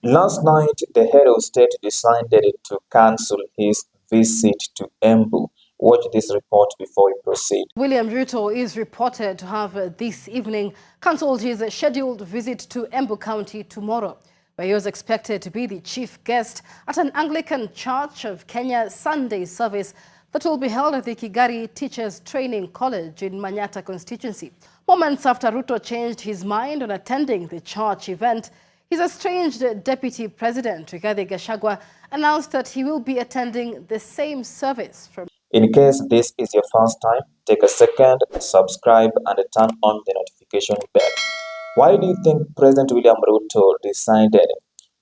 Last night, the head of state decided to cancel his visit to Embu. Watch this report before we proceed. William Ruto is reported to have this evening cancelled his scheduled visit to Embu County tomorrow, where he was expected to be the chief guest at an Anglican Church of Kenya Sunday service that will be held at the Kigari Teachers Training College in Manyata constituency. Moments after Ruto changed his mind on attending the church event, his estranged deputy president, Gachagua, announced that he will be attending the same service from. In case this is your first time, take a second, subscribe, and turn on the notification bell. Why do you think President William Ruto decided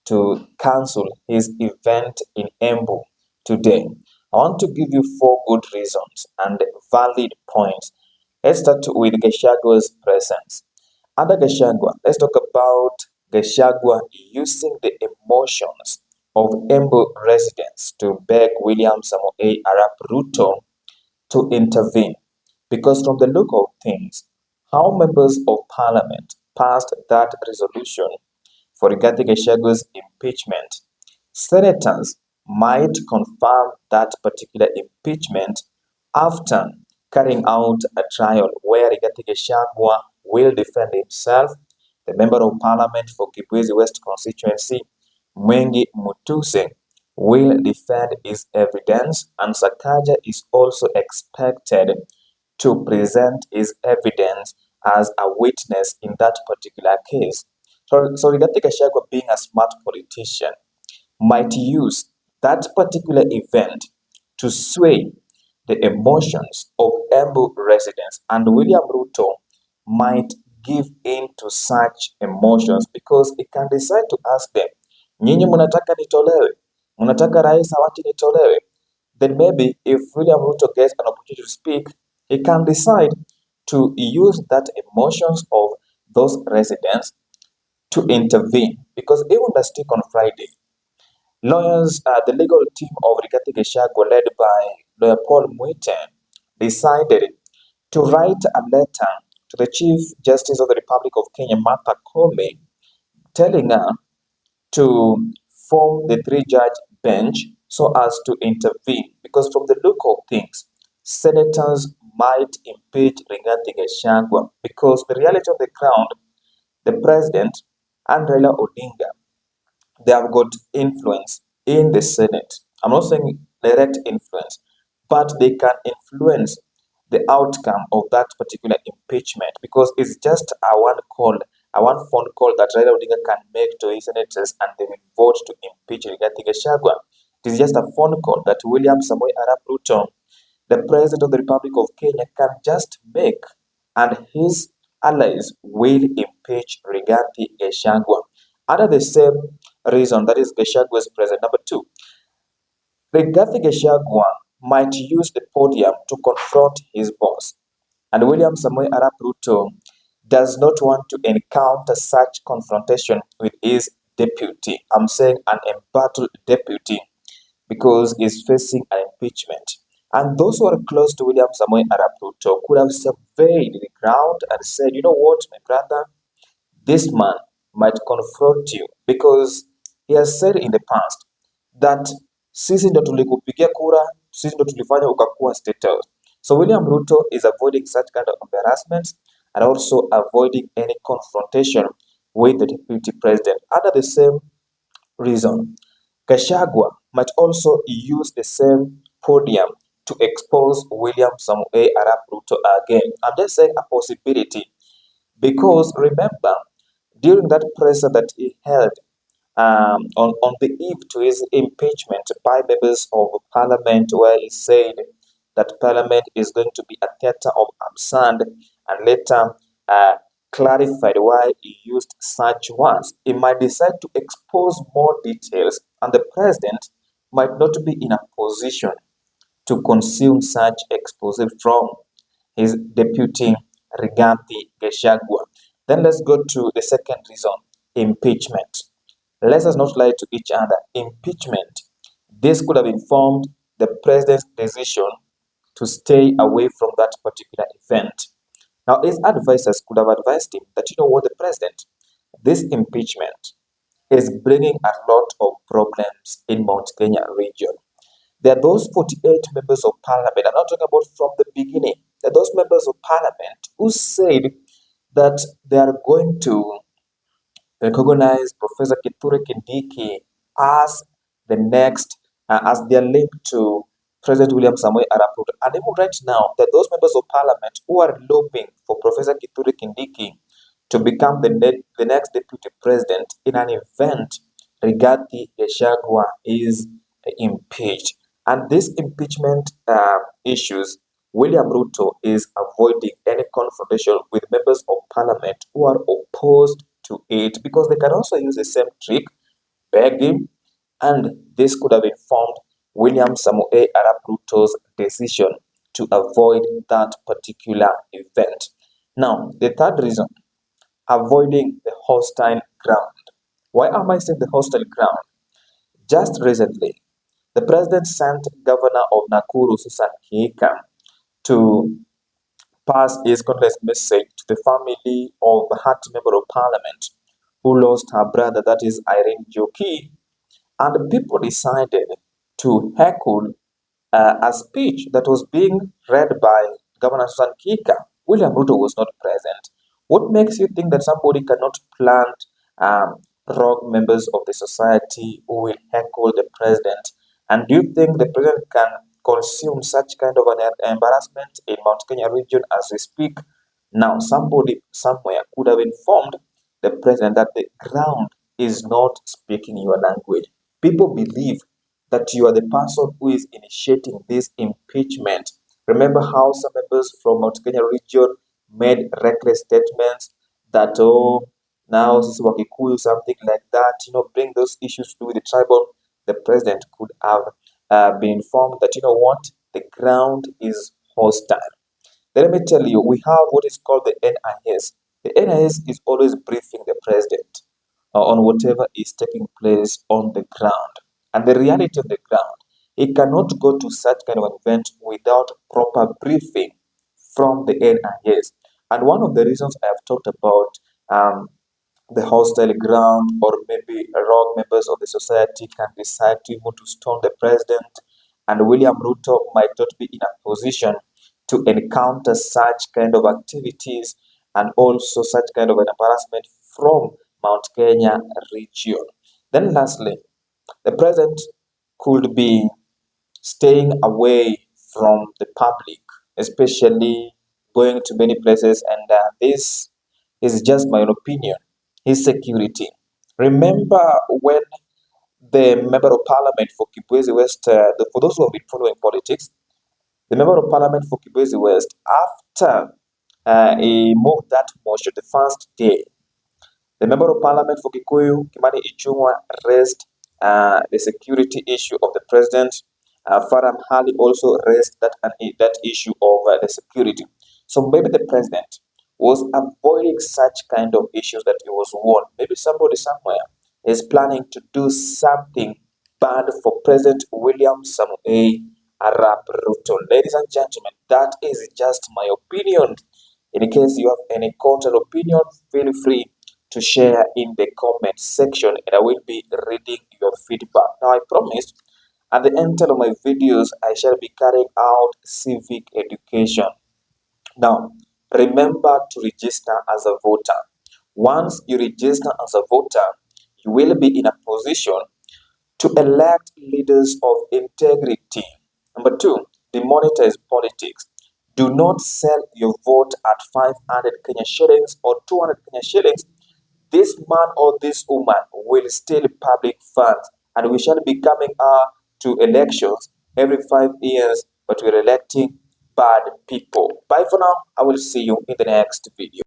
to cancel his event in Embu today? I want to give you 4 good reasons and valid points. Let's start with Gachagua's presence. Under Gachagua, let's talk about Gachagua using the emotions of Embu residents to beg William Samoei Arap Ruto to intervene. Because from the look of things, how members of parliament passed that resolution for Rigathi Gachagua's impeachment, senators might confirm that particular impeachment after carrying out a trial where Rigathi Gachagua will defend himself. The member of parliament for Kibwezi West constituency, Mwengi Mutuse, will defend his evidence, and Sakaja is also expected to present his evidence as a witness in that particular case. So Rigathi Gachagua, being a smart politician, might use that particular event to sway the emotions of Embu residents, and William Ruto might give in to such emotions because he can decide to ask them, nyinyi mnataka nitolewe, mnataka rais awache nitolewe. Then maybe if William Ruto gets an opportunity to speak, he can decide to use that emotions of those residents to intervene. Because even last week on Friday, lawyers, the legal team of Rigathi Gachagua, led by lawyer Paul Mwite, decided to write a letter to the Chief Justice of the Republic of Kenya, Martha Koome, telling her to form the 3-judge bench so as to intervene. Because from the look of things, senators might impeach Rigathi Gachagua because the reality on the ground, the president and Raila Odinga, they have got influence in the Senate. I'm not saying direct influence, but they can influence the outcome of that particular impeachment because it's just a one phone call that Raila Odinga can make to his senators and they will vote to impeach Rigathi Gachagua. It is just a phone call that William Samoei Arap Ruto, the President of the Republic of Kenya, can just make, and his allies will impeach Rigathi Gachagua. Under the same reason, that is Gachagua's present. Number 2, Rigathi Gachagua might use the podium to confront his boss, and William Samoei Arap Ruto does not want to encounter such confrontation with his deputy. I'm saying an embattled deputy because he's facing an impeachment. And those who are close to William Samoei Arap Ruto could have surveyed the ground and said, you know what, my brother, this man might confront you because he has said in the past that sisi ndo tulikupigia kura, sisi ndo tulifanya ukakuwa state house. So William Ruto is avoiding such kind of embarrassments and also avoiding any confrontation with the deputy president. Under the same reason, Gachagua might also use the same podium to expose William Samoei Arap Ruto again. I'm just saying a possibility because remember, during that presser that he held on the eve to his impeachment by members of parliament, where he said that parliament is going to be a theater of absurd, and later clarified why he used such words. He might decide to expose more details, and the president might not be in a position to consume such expose from his deputy Rigathi Gachagua. Then let's go to the second reason, impeachment. Let us not lie to each other. Impeachment. This could have informed the president's decision to stay away from that particular event. Now, his advisors could have advised him that, you know what, the president, this impeachment, is bringing a lot of problems in Mount Kenya region. There are those 48 members of parliament, I'm not talking about from the beginning, there are those members of parliament who said that they are going to recognize Professor Kithure Kindiki as the next, as they are linked to President William Samoei Arap Ruto. And even right now, that those members of parliament who are lobbying for Professor Kithure Kindiki to become the next deputy president in an event regarding Gachagua is impeached. And this impeachment issues, William Ruto is avoiding any confrontation with members of parliament who are opposed to it because they can also use the same trick, begging, and this could have informed William Samoei Arap Ruto's decision to avoid that particular event. Now, the third reason, avoiding the hostile ground. Why am I saying the hostile ground? Just recently, the president sent Governor of Nakuru, Susan Kihika, to pass his condolence message to the family of the Hart Member of Parliament who lost her brother, that is Irene Joki, and people decided to heckle a speech that was being read by Governor Susan Kika. William Ruto was not present. What makes you think that somebody cannot plant rogue members of the society who will heckle the president? And do you think the president can consume such kind of an embarrassment in Mount Kenya region as we speak? Now, somebody somewhere could have informed the president that the ground is not speaking your language. People believe that you are the person who is initiating this impeachment. Remember how some members from Mount Kenya region made reckless statements that, oh, now this is Wakikuyu, something like that, bring those issues to do with the tribal. The president could have been informed that, you know what, the ground is hostile. Let me tell you, we have what is called the NIS. The NIS is always briefing the president on whatever is taking place on the ground. And the reality of the ground, he cannot go to such kind of an event without proper briefing from the NIS. And one of the reasons I have talked about the hostile ground, or maybe rogue members of the society can decide to even to stone the president, and William Ruto might not be in a position to encounter such kind of activities and also such kind of an embarrassment from Mount Kenya region. Then lastly, the president could be staying away from the public, especially going to many places, and this is just my opinion. His security. Remember when the member of parliament for Kibwezi West, for those who have been following politics, the member of parliament for Kibwezi West, after he moved that motion the first day, the member of parliament for Kikuyu, Kimani Ichung'wa, raised the security issue of the president. Farham Ali also raised that issue of the security. So maybe the president was avoiding such kind of issues that he was warned. Maybe somebody somewhere is planning to do something bad for President William Samoei Arap Ruto. Ladies and gentlemen, that is just my opinion. In case you have any counter opinion, feel free to share in the comment section, and I will be reading your feedback. Now, I promised at the end of my videos, I shall be carrying out civic education. Now, remember to register as a voter. Once you register as a voter, you will be in a position to elect leaders of integrity. Number two, demonetize politics. Do not sell your vote at 500 Kenya shillings or 200 Kenya shillings. This man or this woman will steal public funds, and we shall be coming to elections every 5 years, but we're electing bad people. Bye for now. I will see you in the next video.